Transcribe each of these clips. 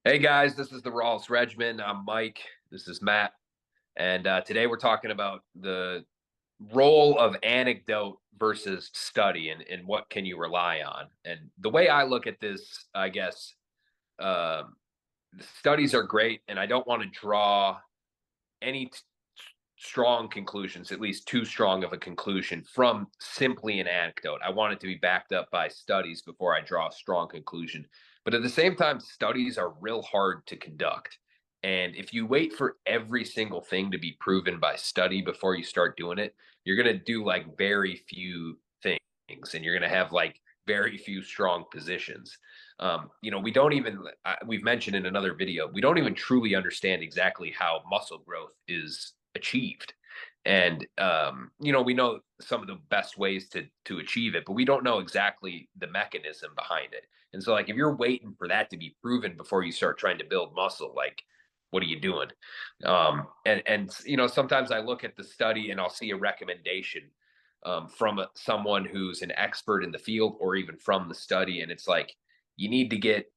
Hey guys, this is the Rallis Regimen. I'm Mike. This is Matt. And today we're talking about the role of anecdote versus study and what can you rely on. And the way I look at this, I guess, um, the studies are great, and I don't want to draw any strong conclusions, at least too strong of a conclusion, from simply an anecdote. I want it to be backed up by studies before I draw a strong conclusion. But at the same time, studies are real hard to conduct. And if you wait for every single thing to be proven by study before you start doing it, you're going to do like very few things and you're going to have like very few strong positions. We don't even, we've mentioned in another video, we don't even truly understand exactly how muscle growth is achieved. And we know some of the best ways to achieve it, but we don't know exactly the mechanism behind it. And so, like, if you're waiting for that to be proven before you start trying to build muscle, like, what are you doing? Sometimes I look at the study and I'll see a recommendation from someone who's an expert in the field or even from the study, and it's like you need to get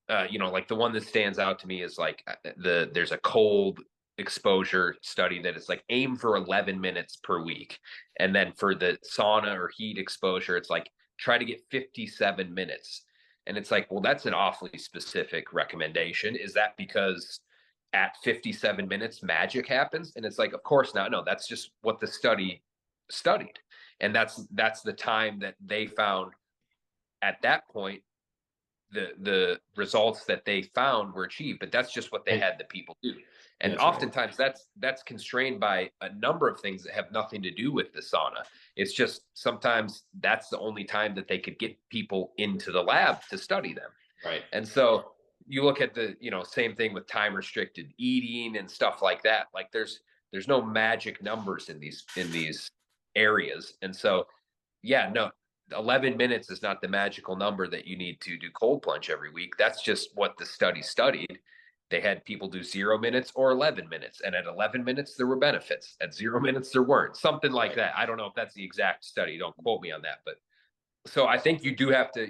like the one that stands out to me is like there's a cold exposure study that it's like aim for 11 minutes per week. And then for the sauna or heat exposure, it's like try to get 57 minutes. And it's like, well, that's an awfully specific recommendation. Is that because at 57 minutes magic happens? And it's like, of course not. No, that's just what the study studied. And that's the time that they found at that point the results that they found were achieved, but that's just what they Right. had the people do. And That's right. oftentimes that's constrained by a number of things that have nothing to do with the sauna. It's just sometimes that's the only time that they could get people into the lab to study them. Right. And so you look at the, same thing with time restricted eating and stuff like that. Like there's no magic numbers in these areas. And so yeah, no, 11 minutes is not the magical number that you need to do cold plunge every week. That's just what the study studied. They had people do 0 minutes or 11 minutes. And at 11 minutes, there were benefits. At 0 minutes, there weren't. Something like Right. that. I don't know if that's the exact study. Don't quote me on that. But so I think you have to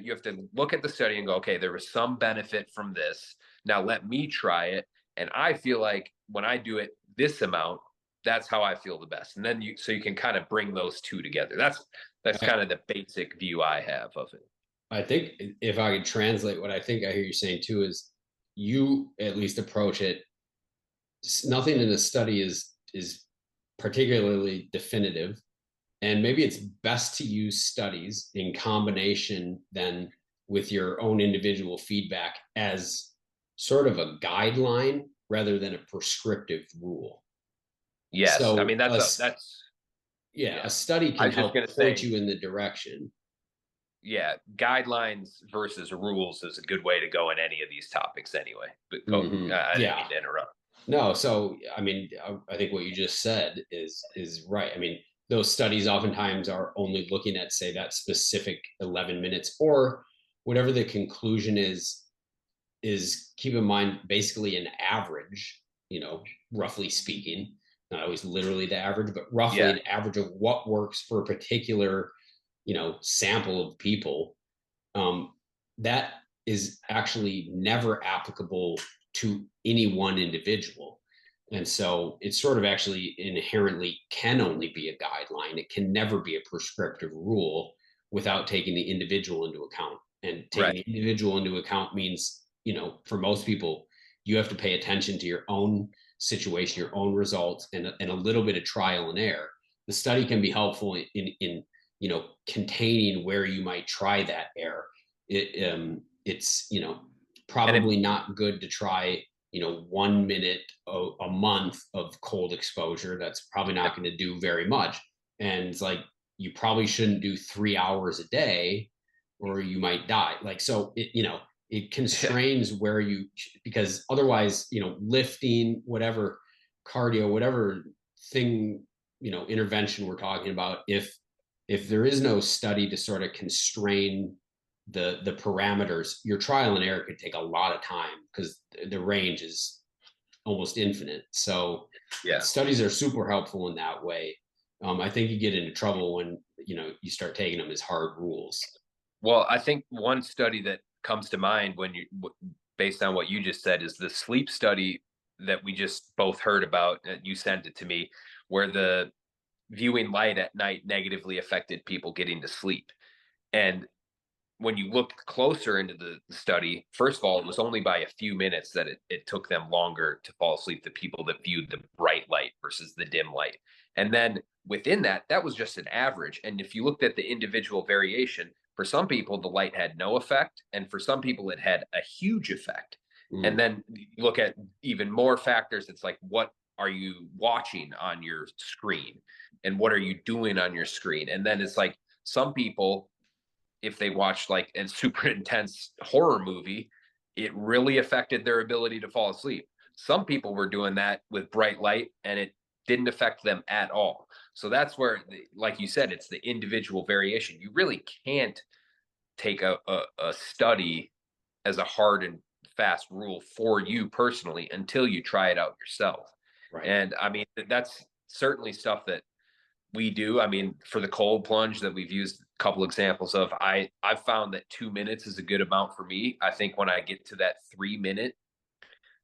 look at the study and go, okay, there was some benefit from this. Now let me try it. And I feel like when I do it this amount, that's how I feel the best. And then you can kind of bring those two together. That's I, kind of the basic view I have of it. I think if I could translate what I think I hear you saying too is you at least approach it. Nothing in the study is particularly definitive, and maybe it's best to use studies in combination then with your own individual feedback as sort of a guideline rather than a prescriptive rule. Yes. I So mean that's yeah, a yeah. study I can was just help gonna point say, you in the direction. yeah, guidelines versus rules is a good way to go in any of these topics anyway. But I didn't Yeah. mean to interrupt. No, so I mean, I think what you just said is right. I mean, those studies oftentimes are only looking at, say, that specific 11 minutes or whatever the conclusion is keep in mind basically an average, roughly speaking, not always literally the average, but roughly Yeah. an average of what works for a particular, sample of people. um, that is actually never applicable to any one individual. And so it sort of actually inherently can only be a guideline. It can never be a prescriptive rule without taking the individual into account. And taking Right. the individual into account means, for most people, you have to pay attention to your own situation, your own results, and a little bit of trial and error. The study can be helpful in containing where you might try that error. It's And it probably not good to try 1 minute a month of cold exposure. That's probably not going to do very much. And it's like you probably shouldn't do 3 hours a day, or you might die. Like so, it yeah. constrains where you, because otherwise, lifting, whatever, cardio, whatever thing, intervention we're talking about, if there is no study to sort of constrain the parameters, your trial and error could take a lot of time because the range is almost infinite. So Yeah. studies are super helpful in that way. I think you get into trouble when you start taking them as hard rules. Well, I think one study that comes to mind based on what you just said, is the sleep study that we just both heard about. You sent it to me, where the viewing light at night negatively affected people getting to sleep. And when you look closer into the study, first of all, it was only by a few minutes that it took them longer to fall asleep, the people that viewed the bright light versus the dim light. And then within that, that was just an average. And if you looked at the individual variation, for some people, the light had no effect. And for some people, it had a huge effect. And Mm, then you look at even more factors. It's like, what are you watching on your screen? And what are you doing on your screen? And then it's like some people, if they watched like a super intense horror movie, it really affected their ability to fall asleep. Some people were doing that with bright light and it didn't affect them at all. So that's where, like you said, it's the individual variation. You really can't take a study as a hard and fast rule for you personally until you try it out yourself. right. And I mean, that's certainly stuff that we do. I mean, for the cold plunge that we've used a couple examples of, I've found that 2 minutes is a good amount for me. I think when I get to that 3 minute,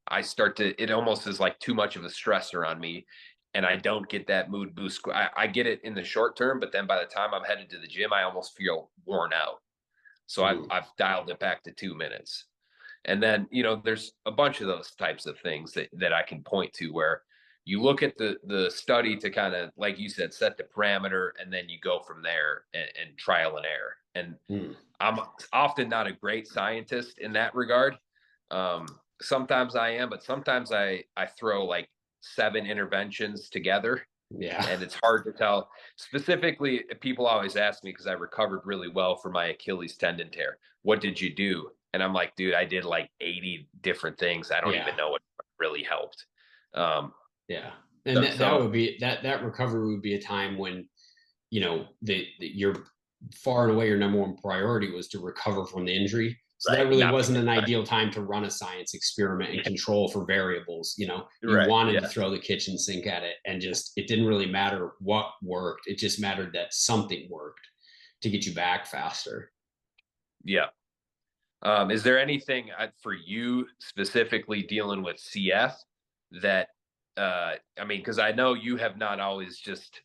I start to, it almost is like too much of a stressor on me. And I don't get that mood boost. I get it in the short term, but then by the time I'm headed to the gym, I almost feel worn out. So Mm, I've dialed it back to 2 minutes. And then, there's a bunch of those types of things that I can point to where you look at the study to kind of, like you said, set the parameter, and then you go from there and trial and error. And mm. I'm often not a great scientist in that regard. Um, Sometimes I am, but sometimes I throw like 7 interventions together, Yeah. and it's hard to tell. Specifically, people always ask me, because I recovered really well from my Achilles tendon tear, what did you do? And I'm like, dude, I did like 80 different things. I don't Yeah. even know what really helped. Um, Yeah. And so, that so would be that recovery would be a time when, the you're far and away your number one priority was to recover from the injury. So that right, really not wasn't because an ideal time to run a science experiment and control for variables. You right, wanted to yeah, throw the kitchen sink at it, and just it didn't really matter what worked. It just mattered that something worked to get you back faster. yeah. Is there anything for you specifically dealing with CF that I mean, because I know you have not always just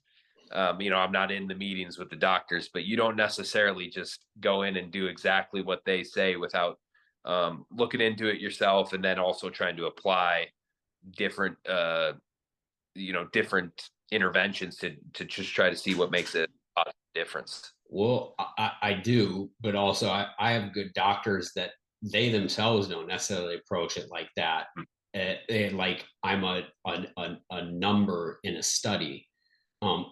I'm not in the meetings with the doctors, but you don't necessarily just go in and do exactly what they say without looking into it yourself, and then also trying to apply different different interventions to just try to see what makes a positive difference. Well, I do, but also I have good doctors that they themselves don't necessarily approach it like that. Like I'm a number in a study.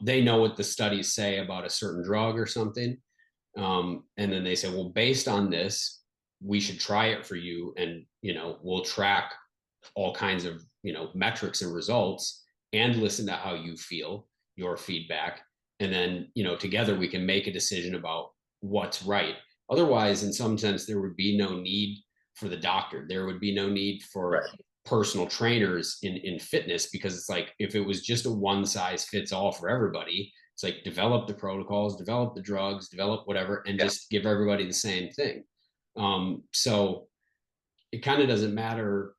They know what the studies say about a certain drug or something, and then they say, well, based on this, we should try it for you, and we'll track all kinds of metrics and results, and listen to how you feel, your feedback, and then together we can make a decision about what's right. Otherwise, in some sense, there would be no need for the doctor. There would be no need for Right. personal trainers in fitness, because it's like if it was just a one size fits all for everybody, it's like develop the protocols, develop the drugs, develop whatever, and Yeah. just give everybody the same thing. So it kind of doesn't matter,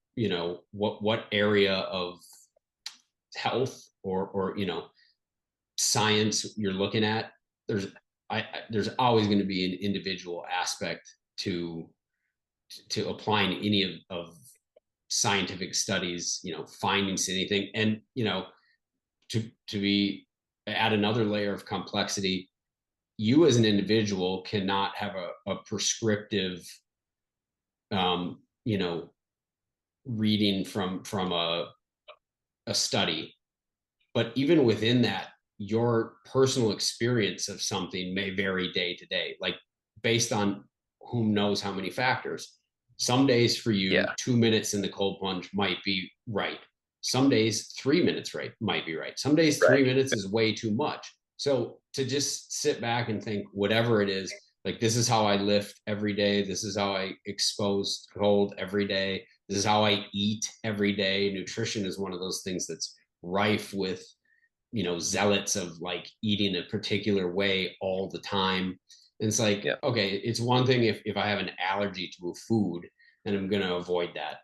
what area of health or science you're looking at. There's always going to be an individual aspect to applying any of scientific studies, findings to anything, and to be add another layer of complexity. You as an individual cannot have a prescriptive, um, you know, reading from a study. But even within that, your personal experience of something may vary day to day, like based on whom knows how many factors. Some days for you, Yeah. 2 minutes in the cold plunge might be right. Some days, 3 minutes right might be right. Some days, three Right. minutes is way too much. So to just sit back and think, whatever it is, like this is how I lift every day. This is how I expose cold every day. This is how I eat every day. Nutrition is one of those things that's rife with zealots of like eating a particular way all the time. And it's like, Yeah. okay, it's one thing if I have an allergy to a food, and I'm going to avoid that.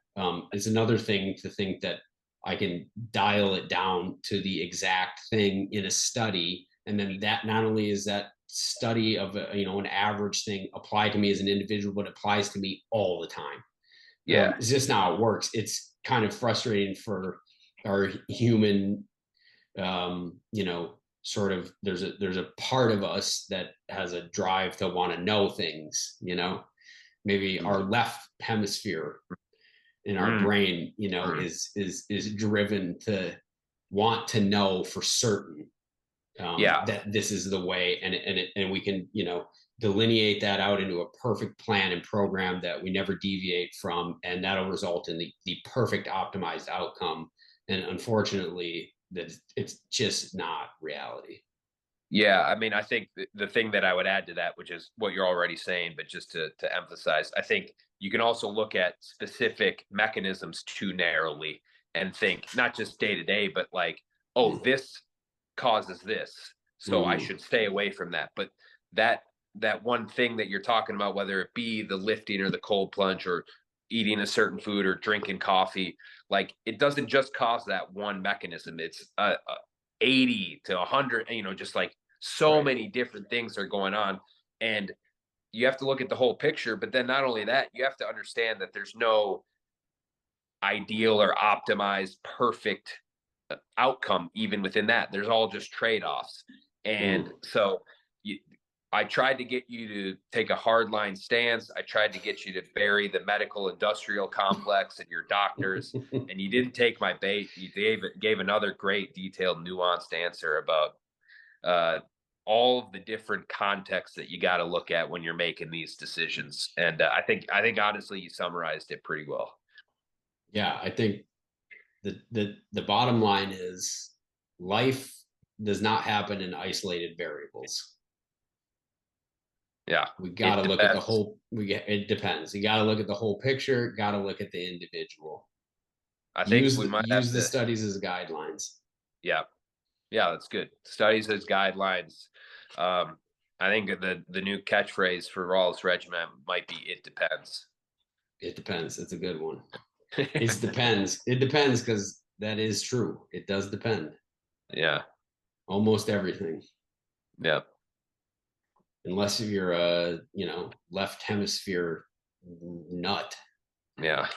It's another thing to think that I can dial it down to the exact thing in a study, and then that not only is that study of an average thing apply to me as an individual, but applies to me all the time. Yeah. It's just not how it works. It's kind of frustrating for our human, sort of. There's a part of us that has a drive to want to know things. Maybe our left hemisphere in our Mm, brain, mm. is driven to want to know for certain Yeah. that this is the way, and we can delineate that out into a perfect plan and program that we never deviate from, and that'll result in the perfect optimized outcome. And unfortunately, that it's just not reality. Yeah, I mean, I think the thing that I would add to that, which is what you're already saying, but just to emphasize, I think you can also look at specific mechanisms too narrowly and think not just day to day, but like, oh, this causes this, so I Mm-hmm. should stay away from that. But that that one thing that you're talking about, whether it be the lifting or the cold plunge or eating a certain food or drinking coffee, like it doesn't just cause that one mechanism. It's 80 to 100, just like so Right. many different things are going on. And you have to look at the whole picture. But then not only that, you have to understand that there's no ideal or optimized perfect outcome even within that. There's all just trade-offs. And Mm. so you, I tried to get you to take a hard line stance. I tried to get you to bury the medical industrial complex and your doctors, and you didn't take my bait. You gave another great detailed nuanced answer about uh, all of the different contexts that you got to look at when you're making these decisions. And I think honestly you summarized it pretty well. Yeah, I think the bottom line is life does not happen in isolated variables. Yeah, We got it to look at the depends. whole. It depends. You got to look at the whole picture. Got to look at the individual. I think Use we the might have use the to. studies as guidelines. Yeah, yeah, that's good. Studies as guidelines. Um, I think the new catchphrase for Rallis Regimen might be "It depends." It depends. It's a good one. It depends. It depends because that is true. It does depend. Yeah, Almost everything, yeah, unless you're a left hemisphere nut. yeah.